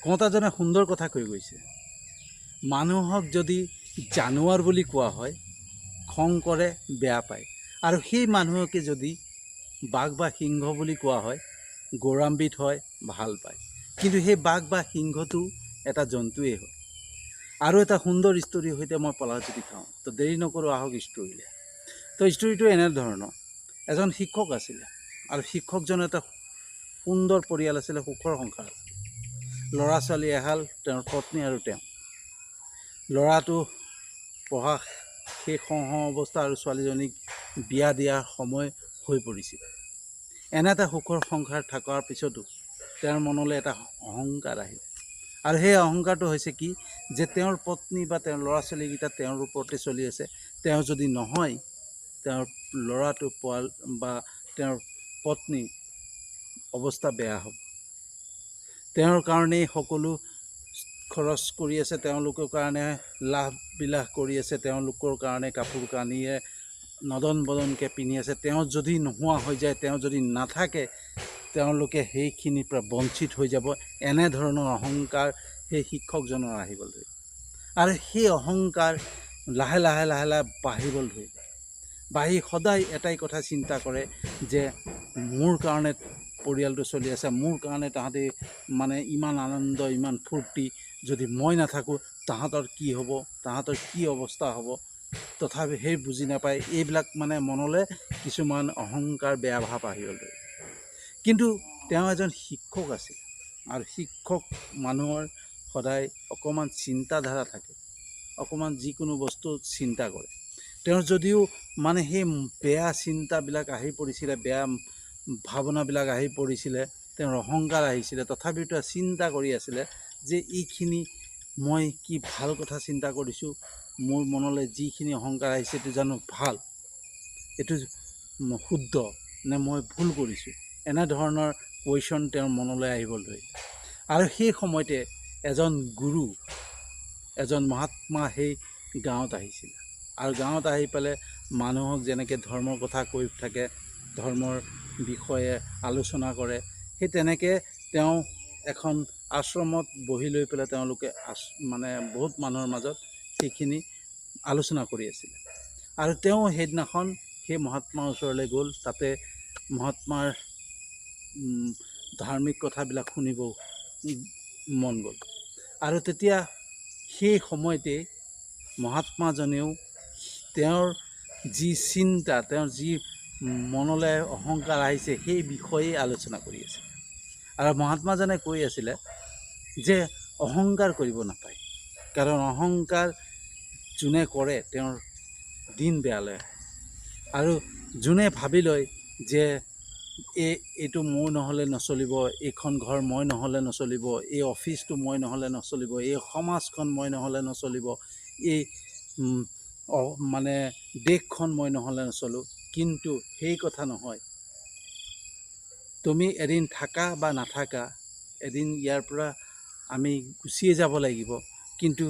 কওঁতাজনে সুন্দৰ কথা কৈ গৈছে, মানুহক যদি জানুৱাৰ বুলি কোৱা হয় খং কৰে, বেয়া পায়, আৰু সেই মানুহকে যদি বাঘ বা সিংহ বুলি কোৱা হয় গৌৰৱান্বিত হয়, ভাল পায়। কিন্তু সেই বাঘ বা সিংহটো এটা জন্তুৱেই হয়। আৰু এটা সুন্দৰ ষ্টৰীৰ সৈতে মই পলাশ জ্যোতি খাওঁ। তো দেৰি নকৰোঁ, আহক ষ্টৰীলৈ। তো ষ্টৰীটো এনেধৰণৰ, এজন শিক্ষক আছিলে আৰু শিক্ষকজন এটা সুন্দৰ পৰিয়াল আছিলে, সুখৰ সংসাৰ আছিলে। ল'ৰা ছোৱালী এহাল, তেওঁৰ পত্নী আৰু তেওঁ। ল'ৰাটো পঢ়া শেষ হওঁ অৱস্থা আৰু ছোৱালীজনীক বিয়া দিয়াৰ সময় হৈ পৰিছিল। এনে এটা সুখৰ সংসাৰ থকাৰ পিছতো তেওঁৰ মনলৈ এটা অহংকাৰ আহিল। আৰু সেই অহংকাৰটো হৈছে কি, যে তেওঁৰ পত্নী বা তেওঁৰ ল'ৰা ছোৱালীকেইটা তেওঁৰ ওপৰতে চলি আছে। তেওঁ যদি নহয়, তেওঁৰ ল'ৰাটো বা তেওঁৰ পত্নী অৱস্থা বেয়া হ'ব। তেওঁৰ কাৰণেই সকলো খৰচ কৰি আছে, তেওঁলোকৰ কাৰণে লাভ বিলাস কৰি আছে, তেওঁলোকৰ কাৰণে কাপোৰ কানিয়ে নদন বদনকৈ পিন্ধি আছে। তেওঁ যদি নোহোৱা হৈ যায়, তেওঁ যদি নাথাকে, তেওঁলোকে সেইখিনিৰ পৰা বঞ্চিত হৈ যাব। এনেধৰণৰ অহংকাৰ সেই শিক্ষকজনৰ আহিবলৈ ধৰিলে। আৰু সেই অহংকাৰ লাহে লাহে লাহে লাহে বাঢ়িবলৈ ধৰিলে। বাঢ়ি সদায় এটাই কথা চিন্তা কৰে যে মোৰ কাৰণে পৰিয়ালটো চলি আছে, মোৰ কাৰণে তাহাঁতি মানে ইমান আনন্দ, ইমান ফূৰ্তি, যদি মই নাথাকোঁ তাহাঁতৰ কি হ'ব, তাহাঁতৰ কি অৱস্থা হ'ব। তথাপি সেই বুজি নাপায়, এইবিলাক মানে মনলৈ কিছুমান অহংকাৰ, বেয়া ভাৱ আহিবলৈ ধৰে। কিন্তু তেওঁ এজন শিক্ষক আছিল, আৰু শিক্ষক মানুহৰ সদায় অকণমান চিন্তাধাৰা থাকে, অকণমান যিকোনো বস্তু চিন্তা কৰে। তেওঁৰ যদিও মানে সেই বেয়া চিন্তাবিলাক আহি পৰিছিলে, বেয়া ভাৱনাবিলাক আহি পৰিছিলে, তেওঁৰ অহংকাৰ আহিছিলে, তথাপিও তেওঁ চিন্তা কৰি আছিলে যে এইখিনি মই কি ভাল কথা চিন্তা কৰিছোঁ, মোৰ মনলৈ যিখিনি অহংকাৰ আহিছে এইটো জানো ভাল, এইটো শুদ্ধ নে মই ভুল কৰিছোঁ, এনেধৰণৰ কুৱেশ্যন তেওঁৰ মনলৈ আহিবলৈ ধৰিলে। আৰু সেই সময়তে এজন গুৰু, এজন মহাত্মা সেই গাঁৱত আহিছিলে। আৰু গাঁৱত আহি পেলাই মানুহক যেনেকৈ ধৰ্মৰ কথা কৈ থাকে, ধৰ্মৰ বিষয়ে আলোচনা কৰে, সেই তেনেকৈ তেওঁ এখন আশ্ৰমত বহি লৈ পেলাই তেওঁলোকে মানে বহুত মানুহৰ মাজত সেইখিনি আলোচনা কৰি আছিলে। আৰু তেওঁ সেইদিনাখন সেই মহাত্মাৰ ওচৰলৈ গ'ল, তাতে মহাত্মাৰ ধাৰ্মিক কথাবিলাক শুনিব মন গ'ল। আৰু তেতিয়া সেই সময়তে মহাত্মাজনেও তেওঁৰ যি চিন্তা, তেওঁৰ যি মনলৈ অহংকাৰ আহিছে, সেই বিষয়েই আলোচনা কৰি আছে। আৰু মহাত্মাজনে কৈ আছিলে যে অহংকাৰ কৰিব নাপায়, কাৰণ অহংকাৰ যোনে কৰে তেওঁৰ দিন বেয়ালৈ আহে। আৰু যোনে ভাবি লয় যে এইটো মোৰ নহ'লে নচলিব, এইখন ঘৰ মই নহ'লে নচলিব, এই অফিচটো মই নহ'লে নচলিব, এই সমাজখন মই নহ'লে নচলিব, এই মানে দেশখন মই নহ'লে নচলোঁ, কিন্তু সেই কথা নহয়। তুমি এদিন থাকা বা নাথাকা, এদিন ইয়াৰ পৰা আমি গুচিয়ে যাব লাগিব, কিন্তু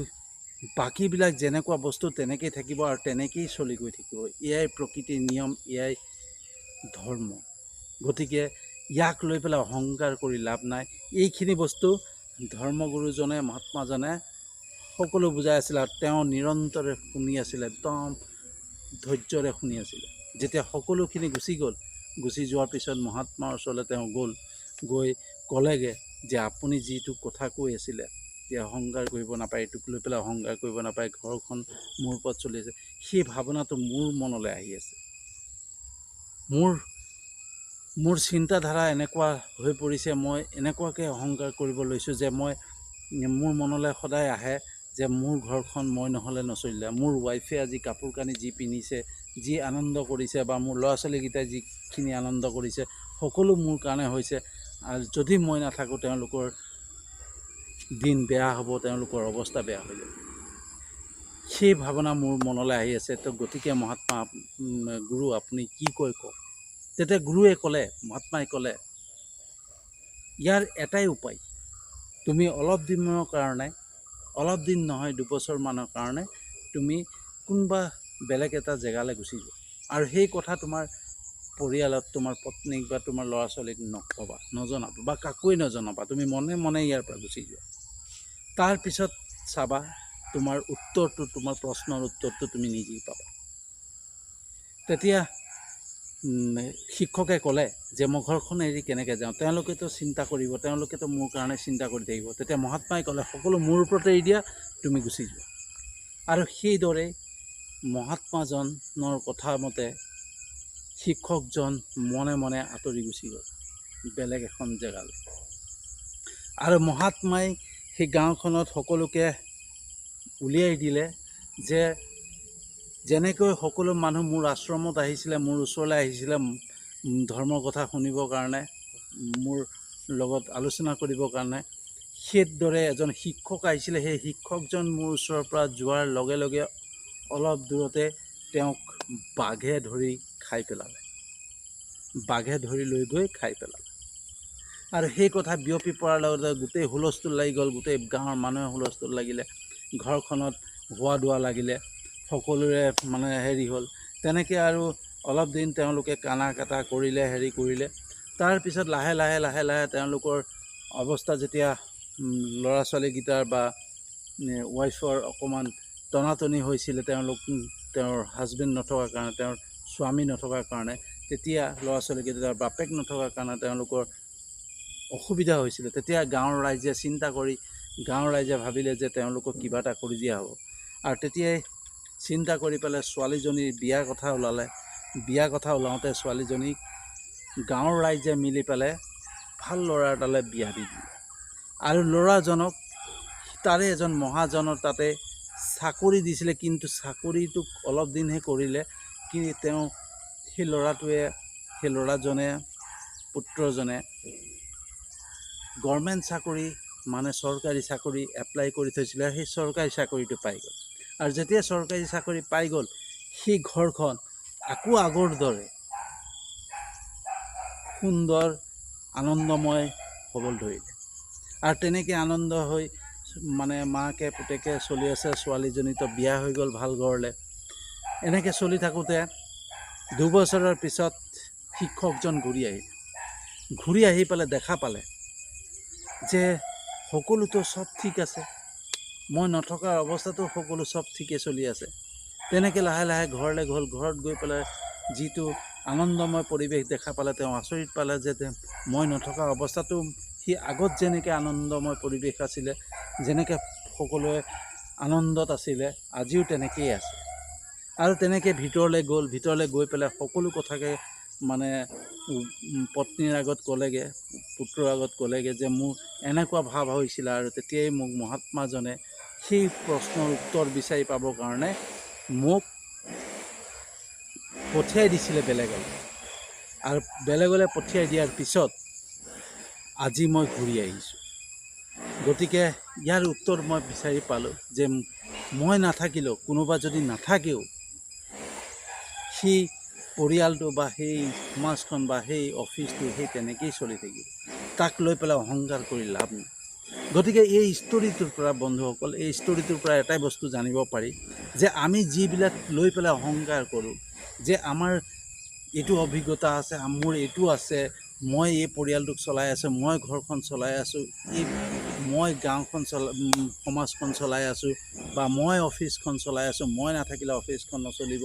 বাকীবিলাক যেনেকুৱা বস্তু তেনেকেই থাকিব আৰু তেনেকেই চলি গৈ থাকিব। এয়াই প্ৰকৃতিৰ নিয়ম, এয়াই ধৰ্ম। গতিকে ইয়াক লৈ পেলাই অহংকাৰ কৰি লাভ নাই। এইখিনি বস্তু ধৰ্মগুৰুজনে, মহাত্মাজনে সকলো বুজাই আছিলে, আৰু তেওঁ নিৰন্তৰে শুনি আছিলে, একদম ধৈৰ্যৰে শুনি আছিলে। যেতিয়া সকলোখিনি গুচি গ'ল, গুচি যোৱাৰ পিছত মহাত্মাৰ ওচৰলৈ তেওঁ গ'ল, গৈ ক'লেগৈ যে আপুনি যিটো কথা কৈ আছিলে যে অহংকাৰ কৰিব নাপায়, এইটোক লৈ পেলাই অহংকাৰ কৰিব নাপায়, ঘৰখন মোৰ ওপৰত চলি আছে, সেই ভাৱনাটো মোৰ মনলৈ আহি আছে। মোৰ চিন্তাধাৰা এনেকুৱা হৈ পৰিছে, মই এনেকুৱাকৈ অহংকাৰ কৰিব লৈছোঁ যে মোৰ মনলৈ সদায় আহে যে মোৰ ঘৰখন মই নহ'লে নচলিলে, মোৰ ৱাইফে আজি কাপোৰ কানি যি পিন্ধিছে, যি আনন্দ কৰিছে, বা মোৰ ল'ৰা ছোৱালীকেইটাই যিখিনি আনন্দ কৰিছে, সকলো মোৰ কাৰণে হৈছে। আৰু যদি মই নাথাকোঁ, তেওঁলোকৰ দিন বেয়া হ'ব, তেওঁলোকৰ অৱস্থা বেয়া হৈ যাব। সেই ভাৱনা মোৰ মনলৈ আহি আছে। তো গতিকে মহাত্মা গুৰু আপুনি কি কয় কওক। তেতিয়া গুৰুৱে ক'লে, মহাত্মাই ক'লে, ইয়াৰ এটাই উপায়, তুমি অলপ দিনৰ কাৰণে, অলপ দিন নহয়, 2 বছৰমানৰ কাৰণে তুমি কোনোবা বেলেগ এটা জেগালৈ গুচি যোৱা, আৰু সেই কথা তোমাৰ পৰিয়ালত তোমাৰ পত্নীক বা তোমাৰ ল'ৰা ছোৱালীক নক'বা, নজনাবা, বা কাকোৱে নজনাবা, তুমি মনে মনে ইয়াৰ পৰা গুচি যোৱা। তাৰপিছত চাবা তোমাৰ উত্তৰটো, তোমাৰ প্ৰশ্নৰ উত্তৰটো তুমি নিজেই পাবা। তেতিয়া শিক্ষকে ক'লে যে মই ঘৰখন এৰি কেনেকৈ যাওঁ, তেওঁলোকেতো চিন্তা কৰিব, তেওঁলোকেতো মোৰ কাৰণে চিন্তা কৰি থাকিব। তেতিয়া মহাত্মাই ক'লে সকলো মোৰ ওপৰতে এৰি দিয়া, তুমি গুচি যোৱা। আৰু সেইদৰে মহাত্মাজনৰ কথা মতে শিক্ষকজন মনে মনে আঁতৰি গুচি গ'ল বেলেগ এখন জেগালৈ। আৰু মহাত্মাই সেই গাঁওখনত সকলোকে উলিয়াই দিলে যে যেনেকৈ সকলো মানুহ মোৰ আশ্ৰমত আহিছিলে, মোৰ ওচৰলৈ আহিছিলে ধৰ্মৰ কথা শুনিবৰ কাৰণে, মোৰ লগত আলোচনা কৰিবৰ কাৰণে, সেইদৰে এজন শিক্ষক আহিছিলে। সেই শিক্ষকজন মোৰ ওচৰৰ পৰা যোৱাৰ লগে লগে অলপ দূৰতে তেওঁক বাঘে ধৰি খাই পেলালে, বাঘে ধৰি লৈ গৈ খাই পেলালে। আৰু সেই কথা বিয়পি পৰাৰ লগতে গোটেই হুলস্থুল লাগি গ'ল, গোটেই গাঁৱৰ মানুহে হুলস্থুল লাগিলে, ঘৰখনত হোৱা দোৱা লাগিলে, সকলোৰে মানে হেৰি হ'ল। তেনেকৈ আৰু অলপ দিন তেওঁলোকে কানা কাটা কৰিলে, হেৰি কৰিলে। তাৰপিছত লাহে লাহে লাহে লাহে তেওঁলোকৰ অৱস্থা যেতিয়া ল'ৰা ছোৱালীকেইটাৰ বা ৱাইফৰ অকণমান টনাটনি হৈছিলে, তেওঁৰ হাজবেণ্ড নথকাৰ কাৰণে, তেওঁৰ স্বামী নথকাৰ কাৰণে, তেতিয়া ল'ৰা ছোৱালীকেইটাৰ বাপেক নথকাৰ কাৰণে তেওঁলোকৰ অসুবিধা হৈছিলে। তেতিয়া গাঁৱৰ ৰাইজে চিন্তা কৰি, গাঁৱৰ ৰাইজে ভাবিলে যে তেওঁলোকক কিবা এটা কৰি দিয়া হ'ব। আৰু তেতিয়াই চিন্তা কৰি পেলাই ছোৱালীজনীৰ বিয়াৰ কথা ওলালে। বিয়া কথা ওলাওঁতে ছোৱালীজনীক গাঁৱৰ ৰাইজে মিলি পেলাই ভাল ল'ৰা এটালৈ বিয়া দি দিলে। আৰু ল'ৰাজনক তাৰে এজন মহাজনৰ তাতে চাকৰি দিছিলে, কিন্তু চাকৰিটোক অলপ দিনহে কৰিলে। কিন্তু তেওঁ সেই ল'ৰাজনে পুত্ৰজনে গভৰ্ণমেণ্ট চাকৰি, মানে চৰকাৰী চাকৰি এপ্লাই কৰি থৈছিলে। সেই চৰকাৰী চাকৰিটো পাই গ'ল। আৰু যেতিয়া চৰকাৰী চাকৰি পাই গ'ল, সেই ঘৰখন আকৌ আগৰ দৰে সুন্দৰ আনন্দময় হ'বলৈ ধৰিলে। আৰু তেনেকৈ আনন্দ হৈ মানে মাকে পুতেকে চলি আছে। ছোৱালীজনীতো বিয়া হৈ গ'ল ভাল ঘৰলৈ। এনেকৈ চলি থাকোঁতে দুবছৰৰ পিছত শিক্ষকজন ঘূৰি আহি পেলাই দেখা পালে যে সকলোতো চব ঠিক আছে, মই নথকাৰ অৱস্থাতো সকলো চব ঠিকে চলি আছে। তেনেকৈ লাহে লাহে ঘৰলৈ গ'ল। ঘৰত গৈ পেলাই যিটো আনন্দময় পৰিৱেশ দেখা পালে, তেওঁ আচৰিত পালে যে মই নথকা অৱস্থাতো সি আগত যেনেকৈ আনন্দময় পৰিৱেশ আছিলে, যেনেকৈ সকলোৱে আনন্দত আছিলে, আজিও তেনেকেই আছে। আৰু তেনেকৈ ভিতৰলৈ গ'ল। ভিতৰলৈ গৈ পেলাই সকলো কথাকে মানে পত্নীৰ আগত ক'লেগৈ, পুত্ৰৰ আগত ক'লেগৈ যে মোৰ এনেকুৱা ভাৱ হৈছিলে। আৰু তেতিয়াই মোক মহাত্মাজনে সেই প্ৰশ্নৰ উত্তৰ বিচাৰি পাবৰ কাৰণে মোক পঠিয়াই দিছিলে বেলেগলৈ। আৰু বেলেগলৈ পঠিয়াই দিয়াৰ পিছত আজি মই ঘূৰি আহিছোঁ। গতিকে ইয়াৰ উত্তৰ মই বিচাৰি পালোঁ যে মই নাথাকিলেও, কোনোবা যদি নাথাকেও, সেই পৰিয়ালটো বা সেই সমাজখন বা সেই অফিচটো সেই তেনেকেই চলি থাকিব। তাক লৈ পেলাই অহংকাৰ কৰি লাভ নাই। গতিকে এই ষ্টৰিটোৰ পৰা বন্ধুসকল, এই ষ্টৰিটোৰ পৰা এটাই বস্তু জানিব পাৰি যে আমি যিবিলাক লৈ পেলাই অহংকাৰ কৰোঁ, যে আমাৰ এইটো অভিজ্ঞতা আছে, মোৰ এইটো আছে, মই এই পৰিয়ালটোক চলাই আছোঁ, মই ঘৰখন চলাই আছোঁ, মই গাঁওখন সমাজখন চলাই আছোঁ, বা মই অফিচখন চলাই আছোঁ, মই নাথাকিলে অফিচখন নচলিব,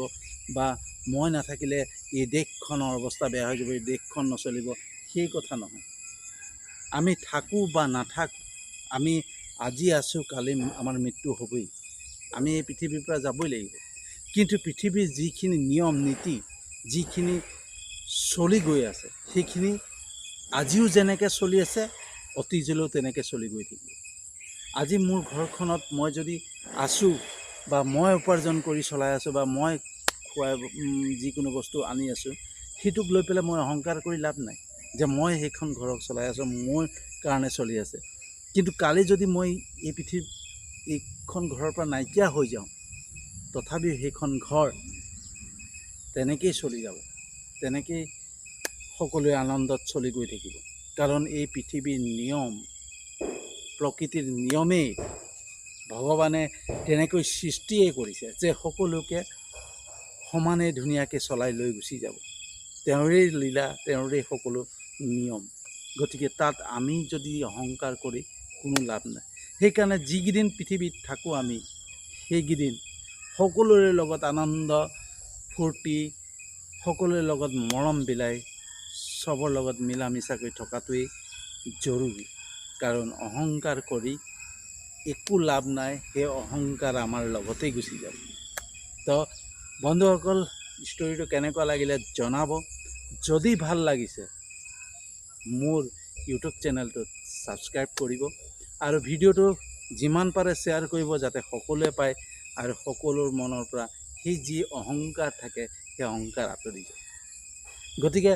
বা মই নাথাকিলে এই দেশখনৰ অৱস্থা বেয়া হৈ যাব, এই দেশখন নচলিব, সেই কথা নহয়। আমি থাকোঁ বা নাথাকোঁ, আমি আজি আছোঁ, কালি আমাৰ মৃত্যু হ'বই। আমি এই পৃথিৱীৰ পৰা যাবই লাগিব। কিন্তু পৃথিৱীৰ যিখিনি নিয়ম নীতি, যিখিনি চলি গৈ আছে, সেইখিনি আজিও যেনেকৈ চলি আছে, অতীজলৈও তেনেকৈ চলি গৈ থাকিব। আজি মোৰ ঘৰখনত মই যদি আছোঁ, বা মই উপাৰ্জন কৰি চলাই আছোঁ, বা মই খুৱাই যিকোনো বস্তু আনি আছোঁ, সেইটোক লৈ পেলাই মই অহংকাৰ কৰি লাভ নাই যে মই সেইখন ঘৰক চলাই আছোঁ, মোৰ কাৰণে চলি আছে। কিন্তু কালি যদি মই এইখন ঘৰৰ পৰা নাইকিয়া হৈ যাওঁ, তথাপিও সেইখন ঘৰ তেনেকেই চলি যাব, তেনেকেই সকলোৱে আনন্দত চলি গৈ থাকিব। কাৰণ এই পৃথিৱীৰ নিয়ম, প্ৰকৃতিৰ নিয়মেই ভগৱানে তেনেকৈ সৃষ্টিয়ে কৰিছে যে সকলোকে সমানে ধুনীয়াকৈ চলাই লৈ গুচি যাব। তেওঁৰে লীলা, তেওঁৰে সকলো নিয়ম। গতিকে তাত আমি যদি অহংকাৰ কৰি কোনো লাভ নাই। সেইকাৰণে যিকেইদিন পৃথিৱীত থাকোঁ আমি সেইকেইদিন সকলোৰে লগত আনন্দ ফূৰ্তি, সকলোৰে লগত মৰম বিলাই চবৰ লগত মিলা মিছাকৈ থকাটোৱেই জৰুৰী। কাৰণ অহংকাৰ কৰি একো লাভ নাই, সেই অহংকাৰ আমাৰ লগতেই গুচি যাব। তো বন্ধুসকল, ষ্টৰিটো কেনেকুৱা লাগিলে জনাব। যদি ভাল লাগিছে মোৰ ইউটিউব চেনেলটোত ছাবস্ক্ৰাইব কৰিব আৰু ভিডিঅ'টো যিমান পাৰে শ্বেয়াৰ কৰিব, যাতে সকলোৱে পায় আৰু সকলোৰ মনৰ পৰা সেই যি অহংকাৰ থাকে সেই অহংকাৰ আঁতৰি যায়। গতিকে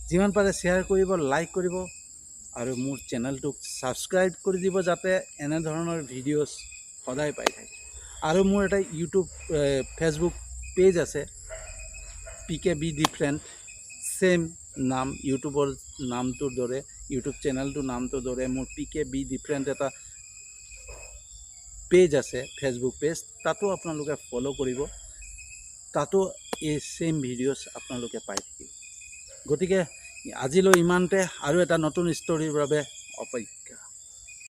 যিমান পাৰে শ্বেয়াৰ কৰিব, লাইক কৰিব আৰু মোৰ চেনেলটোক ছাবস্ক্ৰাইব কৰি দিব, যাতে এনেধৰণৰ ভিডিঅ'ছ সদায় পাই থাকে। আৰু মোৰ এটা ফেচবুক পেজ আছে, PKB ডিফাৰেণ্ট, ছেম নাম, ইউটিউবৰ নামটোৰ দৰে, ইউটিউব চেনেলটোৰ নামটোৰ দৰে মোৰ PKB ডিফাৰেণ্ট এটা পেজ আছে, ফেচবুক পেজ। তাতো আপোনালোকে ফ'ল' কৰিব, তাতো এই ছেম ভিডিঅ'ছ আপোনালোকে পাই থাকিব। গতিকে আজিলৈ ইমানতে। আৰু এটা নতুন ষ্টৰীৰ বাবে অপেক্ষা।